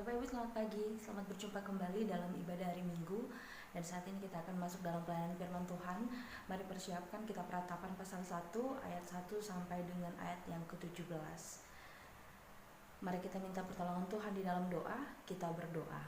Bapak Ibu selamat pagi, selamat berjumpa kembali dalam ibadah hari Minggu. Dan saat ini kita akan masuk dalam pelayanan firman Tuhan. Mari persiapkan kita peratapan pasal 1 ayat 1 sampai dengan ayat yang ke-17. Mari kita minta pertolongan Tuhan di dalam doa, kita berdoa.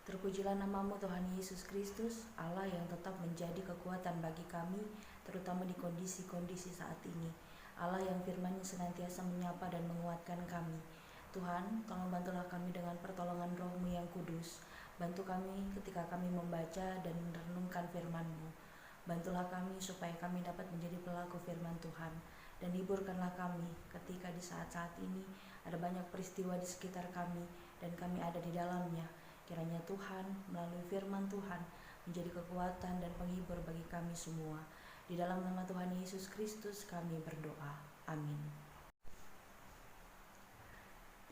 Terpujilah namamu Tuhan Yesus Kristus, Allah yang tetap menjadi kekuatan bagi kami, terutama di kondisi-kondisi saat ini. Allah yang firman-Nya senantiasa menyapa dan menguatkan kami. Tuhan, tolong bantulah kami dengan pertolongan Roh-Mu yang kudus. Bantu kami ketika kami membaca dan merenungkan firman-Mu. Bantulah kami supaya kami dapat menjadi pelaku firman Tuhan. Dan hiburkanlah kami ketika di saat-saat ini ada banyak peristiwa di sekitar kami dan kami ada di dalamnya. Kiranya Tuhan melalui firman Tuhan menjadi kekuatan dan penghibur bagi kami semua. Di dalam nama Tuhan Yesus Kristus kami berdoa. Amin.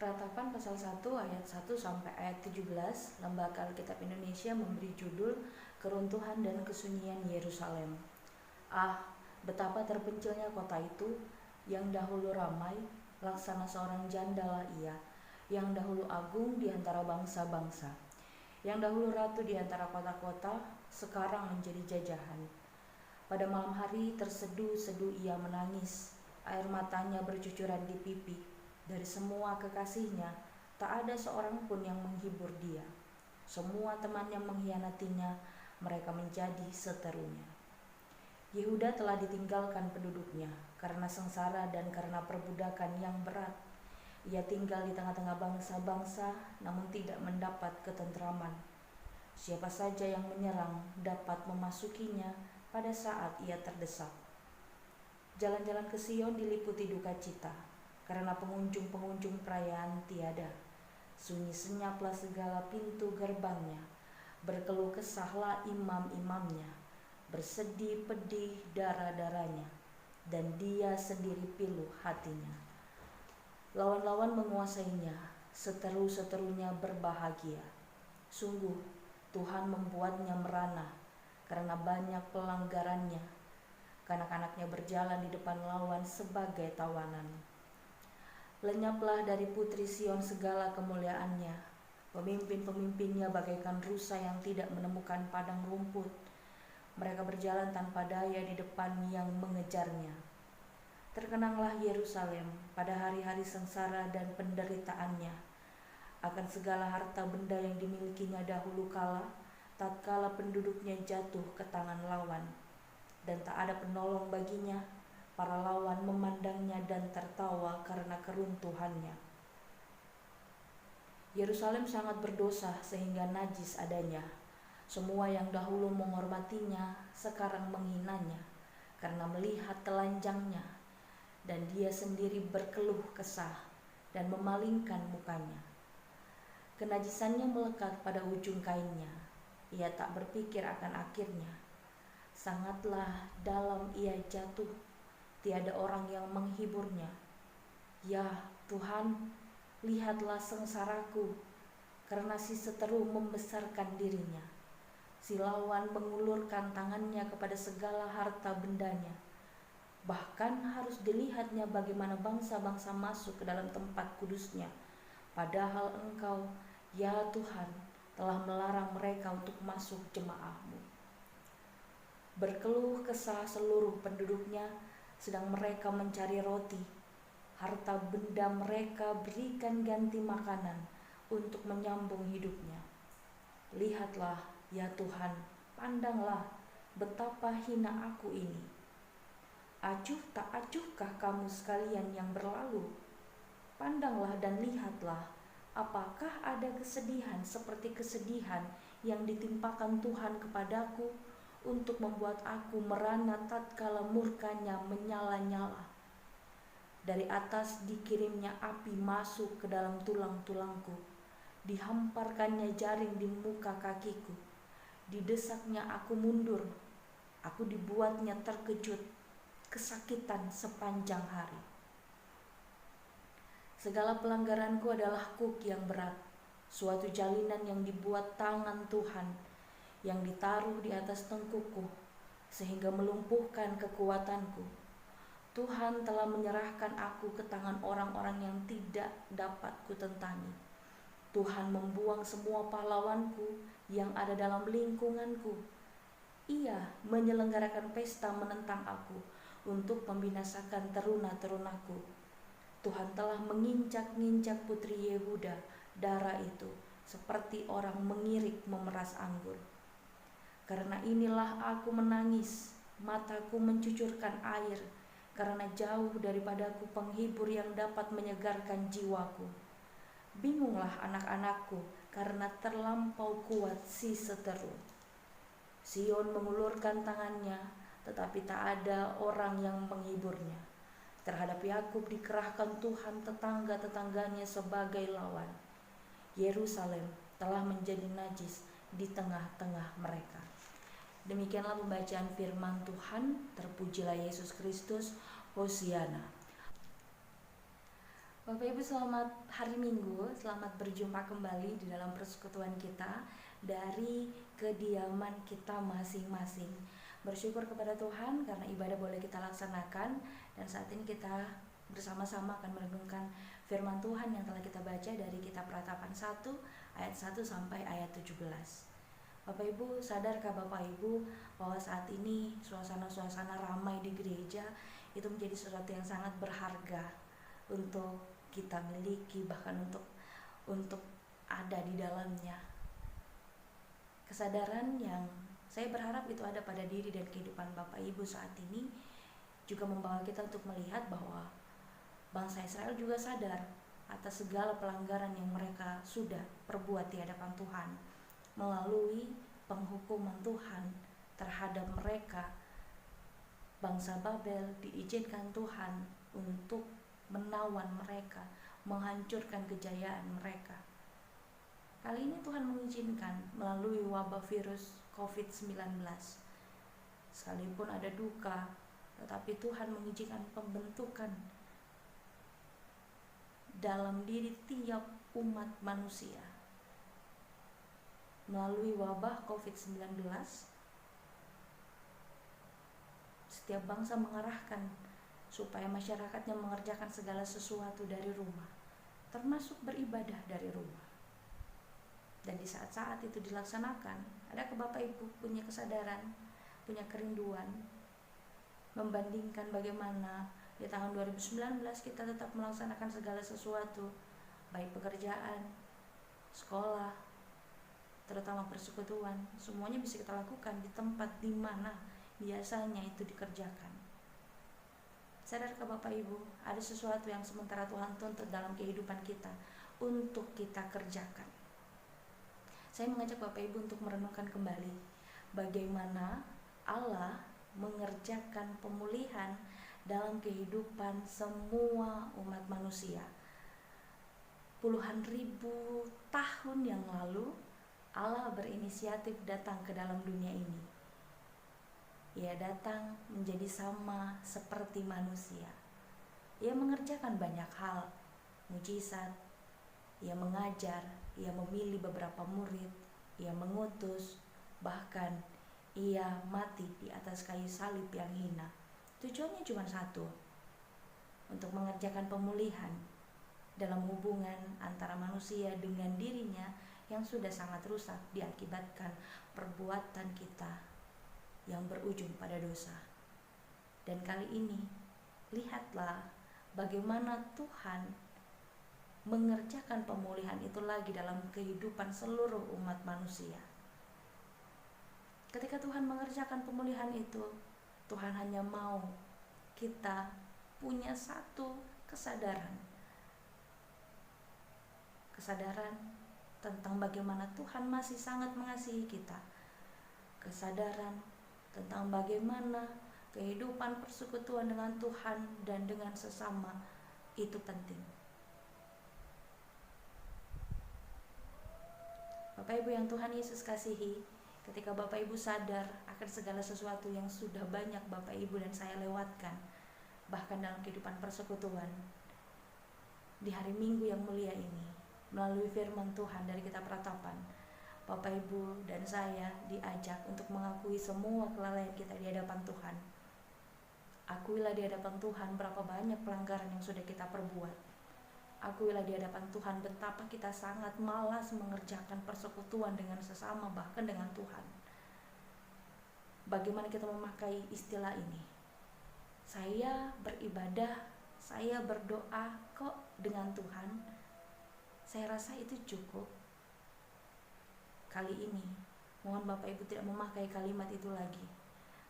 Peratapan pasal 1 ayat 1 sampai ayat 17, Lembaga Alkitab Indonesia memberi judul Keruntuhan dan Kesunyian Yerusalem. Betapa terpencilnya kota itu, yang dahulu ramai, laksana seorang jandalah ia, yang dahulu agung di antara bangsa-bangsa, yang dahulu ratu di antara kota-kota, sekarang menjadi jajahan. Pada malam hari terseduh-seduh ia menangis, air matanya bercucuran di pipi. Dari semua kekasihnya, tak ada seorang pun yang menghibur dia. Semua temannya mengkhianatinya, mereka menjadi seterunya. Yehuda telah ditinggalkan penduduknya, karena sengsara dan karena perbudakan yang berat. Ia tinggal di tengah-tengah bangsa-bangsa, namun tidak mendapat ketentraman. Siapa saja yang menyerang dapat memasukinya pada saat ia terdesak. Jalan-jalan ke Sion diliputi duka cita, karena pengunjung-pengunjung perayaan tiada. Sunyi senyaplah segala pintu gerbangnya, berkeluh kesahlah imam-imamnya, bersedih pedih darah-darahnya, dan dia sendiri pilu hatinya. Lawan-lawan menguasainya, seteru-seterunya berbahagia. Sungguh Tuhan membuatnya merana, karena banyak pelanggarannya. Kanak-kanaknya berjalan di depan lawan sebagai tawanan. Lenyaplah dari putri Sion segala kemuliaannya. Pemimpin-pemimpinnya bagaikan rusa yang tidak menemukan padang rumput. Mereka berjalan tanpa daya di depan yang mengejarnya. Terkenanglah Yerusalem pada hari-hari sengsara dan penderitaannya, akan segala harta benda yang dimilikinya dahulu kala, tatkala penduduknya jatuh ke tangan lawan, dan tak ada penolong baginya. Para lawan memandangnya dan tertawa karena keruntuhannya. Yerusalem sangat berdosa sehingga najis adanya. Semua yang dahulu menghormatinya sekarang menghinanya karena melihat telanjangnya, dan dia sendiri berkeluh kesah dan memalingkan mukanya. Kenajisannya melekat pada ujung kainnya. Ia tak berpikir akan akhirnya. Sangatlah dalam ia jatuh, tiada orang yang menghiburnya. Ya Tuhan, lihatlah sengsaraku, karena si seteru membesarkan dirinya. Si lawan mengulurkan tangannya kepada segala harta bendanya. Bahkan harus dilihatnya bagaimana bangsa-bangsa masuk ke dalam tempat kudusnya. Padahal Engkau, ya Tuhan, telah melarang mereka untuk masuk jemaah-Mu. Berkeluh kesah seluruh penduduknya, sedang mereka mencari roti. Harta benda mereka berikan ganti makanan untuk menyambung hidupnya. Lihatlah, ya Tuhan, pandanglah betapa hina aku ini. Acuh tak acuhkah kamu sekalian yang berlalu? Pandanglah dan lihatlah, apakah ada kesedihan seperti kesedihan yang ditimpakan Tuhan kepadaku, untuk membuat aku merana tatkala murkanya menyala-nyala. Dari atas dikirimnya api masuk ke dalam tulang-tulangku, dihamparkannya jaring di muka kakiku, didesaknya aku mundur, aku dibuatnya terkejut, kesakitan sepanjang hari. Segala pelanggaranku adalah kuk yang berat, suatu jalinan yang dibuat tangan Tuhan, yang ditaruh di atas tengkukku, sehingga melumpuhkan kekuatanku. Tuhan telah menyerahkan aku ke tangan orang-orang yang tidak dapat kutentangi. Tuhan membuang semua pahlawanku yang ada dalam lingkunganku. Ia menyelenggarakan pesta menentang aku untuk membinasakan teruna-terunaku. Tuhan telah menginjak-injak putri Yehuda, darah itu seperti orang mengirik memeras anggur. Karena inilah aku menangis, mataku mencucurkan air, karena jauh daripadaku penghibur yang dapat menyegarkan jiwaku. Bingunglah anak-anakku, karena terlampau kuat si seteru. Sion mengulurkan tangannya, tetapi tak ada orang yang menghiburnya. Terhadap Yakub dikerahkan Tuhan tetangga-tetangganya sebagai lawan. Yerusalem telah menjadi najis di tengah-tengah mereka. Demikianlah pembacaan firman Tuhan. Terpujilah Yesus Kristus. Hosiana. Bapak Ibu, selamat hari Minggu. Selamat berjumpa kembali di dalam persekutuan kita dari kediaman kita masing-masing. Bersyukur kepada Tuhan karena ibadah boleh kita laksanakan, dan saat ini kita bersama-sama akan merenungkan firman Tuhan yang telah kita baca dari kitab Ratapan 1 ayat 1 sampai ayat 17. Bapak Ibu, sadarkah Bapak Ibu bahwa saat ini suasana-suasana ramai di gereja itu menjadi sesuatu yang sangat berharga untuk kita miliki, bahkan untuk ada di dalamnya. Kesadaran yang saya berharap itu ada pada diri dan kehidupan Bapak Ibu saat ini juga membawa kita untuk melihat bahwa bangsa Israel juga sadar atas segala pelanggaran yang mereka sudah perbuat di hadapan Tuhan. Melalui penghukuman Tuhan terhadap mereka, bangsa Babel diizinkan Tuhan untuk menawan mereka, menghancurkan kejayaan mereka. Kali ini Tuhan mengizinkan melalui wabah virus COVID-19. Sekalipun ada duka, tetapi Tuhan mengizinkan pembentukan dalam diri tiap umat manusia. Melalui wabah COVID-19, setiap bangsa mengarahkan supaya masyarakatnya mengerjakan segala sesuatu dari rumah, termasuk beribadah dari rumah. Dan di saat-saat itu dilaksanakan, adakah Bapak Ibu punya kesadaran, punya kerinduan, membandingkan bagaimana di tahun 2019 kita tetap melaksanakan segala sesuatu, baik pekerjaan, sekolah, terutama persekutuan, semuanya bisa kita lakukan di tempat di mana biasanya itu dikerjakan. Sadarkah Bapak Ibu, ada sesuatu yang sementara Tuhan tuntut dalam kehidupan kita untuk kita kerjakan. Saya mengajak Bapak Ibu untuk merenungkan kembali bagaimana Allah mengerjakan pemulihan dalam kehidupan semua umat manusia. Puluhan ribu tahun yang lalu Allah berinisiatif datang ke dalam dunia ini. Ia datang menjadi sama seperti manusia. Ia mengerjakan banyak hal, mujizat. Ia mengajar, ia memilih beberapa murid, ia mengutus, bahkan ia mati di atas kayu salib yang hina. Tujuannya cuma satu, untuk mengerjakan pemulihan dalam hubungan antara manusia dengan dirinya yang sudah sangat rusak diakibatkan perbuatan kita yang berujung pada dosa. Dan kali ini, lihatlah bagaimana Tuhan mengerjakan pemulihan itu lagi dalam kehidupan seluruh umat manusia. Ketika Tuhan mengerjakan pemulihan itu, Tuhan hanya mau kita punya satu kesadaran tentang bagaimana Tuhan masih sangat mengasihi kita, kesadaran tentang bagaimana kehidupan persekutuan dengan Tuhan dan dengan sesama itu penting. Bapak Ibu yang Tuhan Yesus kasihi, ketika Bapak Ibu sadar akan segala sesuatu yang sudah banyak Bapak Ibu dan saya lewatkan, bahkan dalam kehidupan persekutuan, di hari Minggu yang mulia ini, melalui firman Tuhan dari kitab Ratapan, Bapak Ibu dan saya diajak untuk mengakui semua kelalaian kita di hadapan Tuhan. Akuilah di hadapan Tuhan berapa banyak pelanggaran yang sudah kita perbuat. Akuilah di hadapan Tuhan betapa kita sangat malas mengerjakan persekutuan dengan sesama, bahkan dengan Tuhan. Bagaimana kita memakai istilah ini? Saya beribadah, saya berdoa kok dengan Tuhan. Saya rasa itu cukup. Kali ini, mohon Bapak Ibu tidak memakai kalimat itu lagi.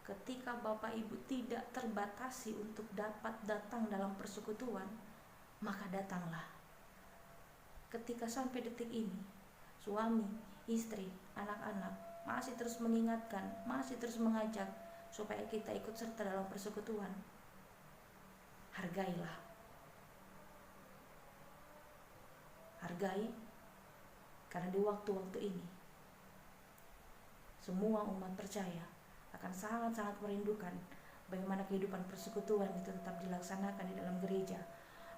Ketika Bapak Ibu tidak terbatasi untuk dapat datang dalam persekutuan, maka datanglah. Ketika sampai detik ini, suami, istri, anak-anak masih terus mengingatkan, masih terus mengajak supaya kita ikut serta dalam persekutuan, hargailah. Hargai, karena di waktu-waktu ini semua umat percaya akan sangat-sangat merindukan bagaimana kehidupan persekutuan itu tetap dilaksanakan di dalam gereja.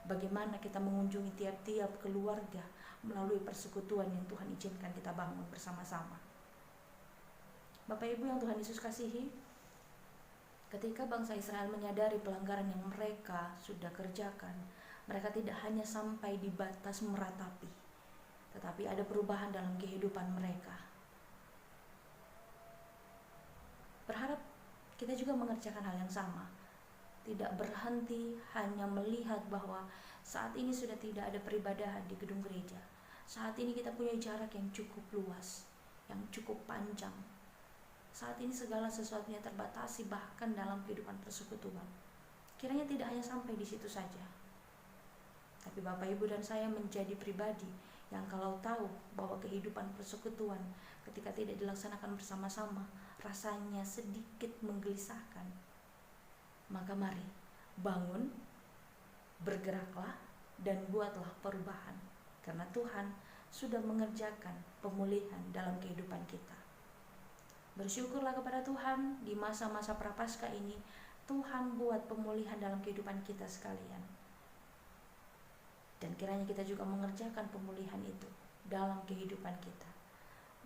Bagaimana kita mengunjungi tiap-tiap keluarga melalui persekutuan yang Tuhan izinkan kita bangun bersama-sama. Bapak Ibu yang Tuhan Yesus kasihi, ketika bangsa Israel menyadari pelanggaran yang mereka sudah kerjakan, mereka tidak hanya sampai di batas meratapi, tetapi ada perubahan dalam kehidupan mereka. Berharap kita juga mengerjakan hal yang sama. Tidak berhenti hanya melihat bahwa saat ini sudah tidak ada peribadahan di gedung gereja. Saat ini kita punya jarak yang cukup luas, yang cukup panjang. Saat ini segala sesuatunya terbatasi bahkan dalam kehidupan persekutuan. Kiranya tidak hanya sampai di situ saja. Tapi Bapak Ibu dan saya menjadi pribadi yang kalau tahu bahwa kehidupan persekutuan ketika tidak dilaksanakan bersama-sama rasanya sedikit menggelisahkan, maka mari bangun, bergeraklah, dan buatlah perubahan, karena Tuhan sudah mengerjakan pemulihan dalam kehidupan kita. Bersyukurlah kepada Tuhan, di masa-masa prapaskah ini Tuhan buat pemulihan dalam kehidupan kita sekalian. Dan kiranya kita juga mengerjakan pemulihan itu dalam kehidupan kita,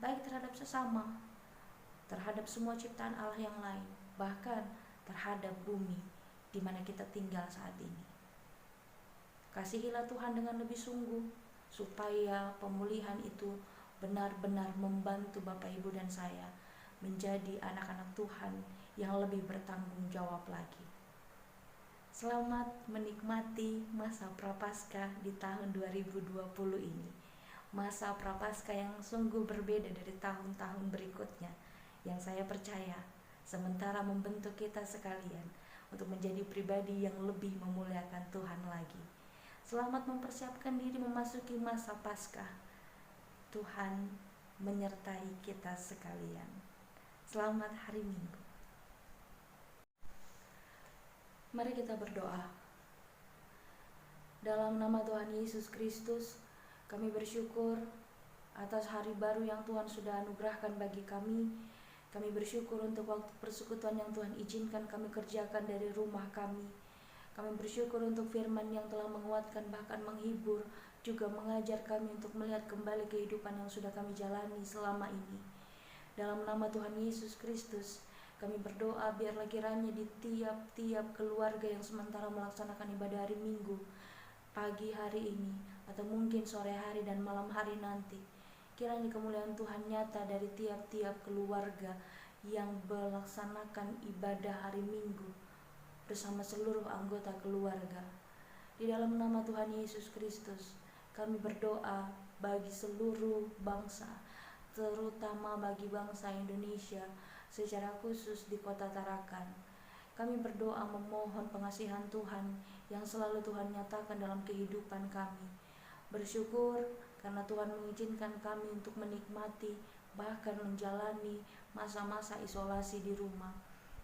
baik terhadap sesama, terhadap semua ciptaan Allah yang lain, bahkan terhadap bumi di mana kita tinggal saat ini. Kasihilah Tuhan dengan lebih sungguh, supaya pemulihan itu benar-benar membantu Bapak Ibu dan saya menjadi anak-anak Tuhan yang lebih bertanggung jawab lagi. Selamat menikmati masa prapaskah di tahun 2020 ini. Masa prapaskah yang sungguh berbeda dari tahun-tahun berikutnya, yang saya percaya sementara membentuk kita sekalian untuk menjadi pribadi yang lebih memuliakan Tuhan lagi. Selamat mempersiapkan diri memasuki masa Paskah. Tuhan menyertai kita sekalian. Selamat hari Minggu. Mari kita berdoa. Dalam nama Tuhan Yesus Kristus, kami bersyukur atas hari baru yang Tuhan sudah anugerahkan bagi kami. Kami bersyukur untuk waktu persekutuan yang Tuhan izinkan kami kerjakan dari rumah kami. Kami bersyukur untuk firman yang telah menguatkan, bahkan menghibur, juga mengajar kami untuk melihat kembali kehidupan yang sudah kami jalani selama ini. Dalam nama Tuhan Yesus Kristus, kami berdoa biarlah kiranya di tiap-tiap keluarga yang sementara melaksanakan ibadah hari Minggu, pagi hari ini, atau mungkin sore hari dan malam hari nanti, kiranya kemuliaan Tuhan nyata dari tiap-tiap keluarga yang melaksanakan ibadah hari Minggu bersama seluruh anggota keluarga. Di dalam nama Tuhan Yesus Kristus, kami berdoa bagi seluruh bangsa, terutama bagi bangsa Indonesia, secara khusus di Kota Tarakan. Kami berdoa memohon pengasihan Tuhan yang selalu Tuhan nyatakan dalam kehidupan kami. Bersyukur karena Tuhan mengizinkan kami untuk menikmati, bahkan menjalani masa-masa isolasi di rumah.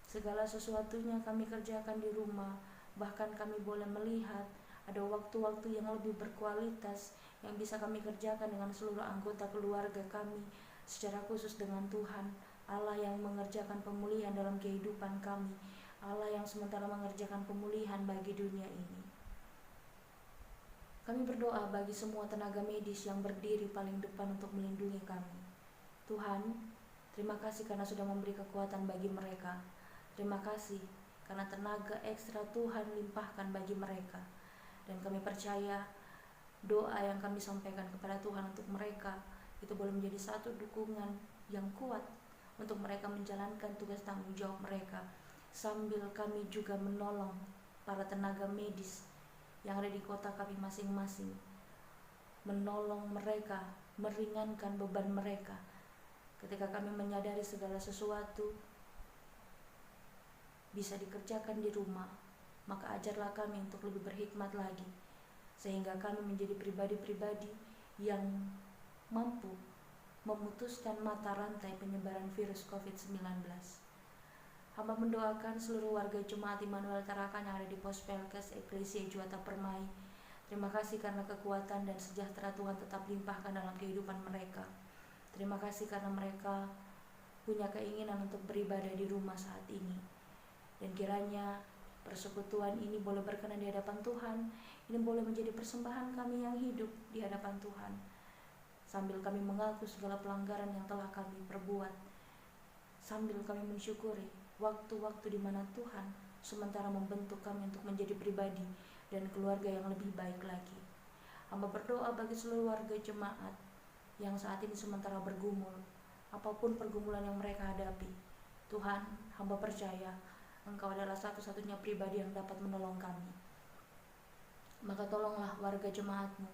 Segala sesuatunya kami kerjakan di rumah, bahkan kami boleh melihat ada waktu-waktu yang lebih berkualitas yang bisa kami kerjakan dengan seluruh anggota keluarga kami, secara khusus dengan Tuhan, Allah yang mengerjakan pemulihan dalam kehidupan kami, Allah yang sementara mengerjakan pemulihan bagi dunia ini. Kami berdoa bagi semua tenaga medis yang berdiri paling depan untuk melindungi kami. Tuhan, terima kasih karena sudah memberi kekuatan bagi mereka. Terima kasih karena tenaga ekstra Tuhan limpahkan bagi mereka. Dan kami percaya doa yang kami sampaikan kepada Tuhan untuk mereka itu boleh menjadi satu dukungan yang kuat untuk mereka menjalankan tugas tanggung jawab mereka, sambil kami juga menolong para tenaga medis yang ada di kota kami masing-masing, menolong mereka, meringankan beban mereka. Ketika kami menyadari segala sesuatu bisa dikerjakan di rumah, maka ajarlah kami untuk lebih berhikmat lagi, sehingga kami menjadi pribadi-pribadi yang mampu memutuskan mata rantai penyebaran virus COVID-19. Hamba mendoakan seluruh warga Jemaat Immanuel Tarakan yang ada di Pos Pelkes Eklesia Juwata Permai. Terima kasih karena kekuatan dan sejahtera Tuhan tetap limpahkan dalam kehidupan mereka. Terima kasih karena mereka punya keinginan untuk beribadah di rumah saat ini. Dan kiranya persekutuan ini boleh berkenan di hadapan Tuhan. Ini boleh menjadi persembahan kami yang hidup di hadapan Tuhan, sambil kami mengaku segala pelanggaran yang telah kami perbuat, sambil kami mensyukuri waktu-waktu di mana Tuhan sementara membentuk kami untuk menjadi pribadi dan keluarga yang lebih baik lagi. Hamba berdoa bagi seluruh warga jemaat yang saat ini sementara bergumul, apapun pergumulan yang mereka hadapi. Tuhan, hamba percaya Engkau adalah satu-satunya pribadi yang dapat menolong kami. Maka tolonglah warga jemaat-Mu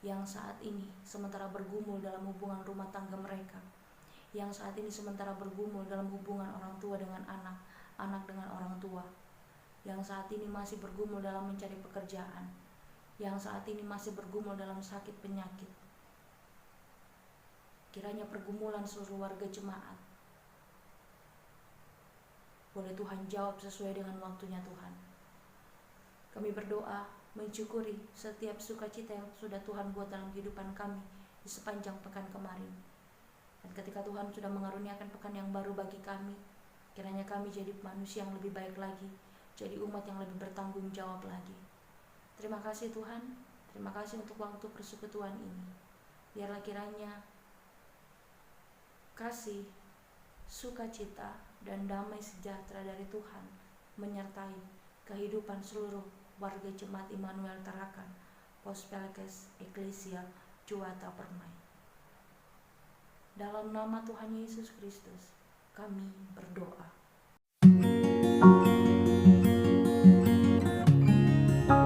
yang saat ini sementara bergumul dalam hubungan rumah tangga mereka, yang saat ini sementara bergumul dalam hubungan orang tua dengan anak, anak dengan orang tua, yang saat ini masih bergumul dalam mencari pekerjaan, yang saat ini masih bergumul dalam sakit penyakit. Kiranya pergumulan seluruh warga jemaat boleh Tuhan jawab sesuai dengan waktunya Tuhan. Kami berdoa mensyukuri setiap sukacita yang sudah Tuhan buat dalam kehidupan kami di sepanjang pekan kemarin. Dan ketika Tuhan sudah mengaruniakan pekan yang baru bagi kami, kiranya kami jadi manusia yang lebih baik lagi, jadi umat yang lebih bertanggung jawab lagi. Terima kasih Tuhan, terima kasih untuk waktu persekutuan ini. Biarlah kiranya kasih, sukacita, dan damai sejahtera dari Tuhan menyertai kehidupan seluruh warga Jemaat Immanuel Tarakan, Pos Pelkes Eklesia Juwata Permai. Dalam nama Tuhan Yesus Kristus, kami berdoa.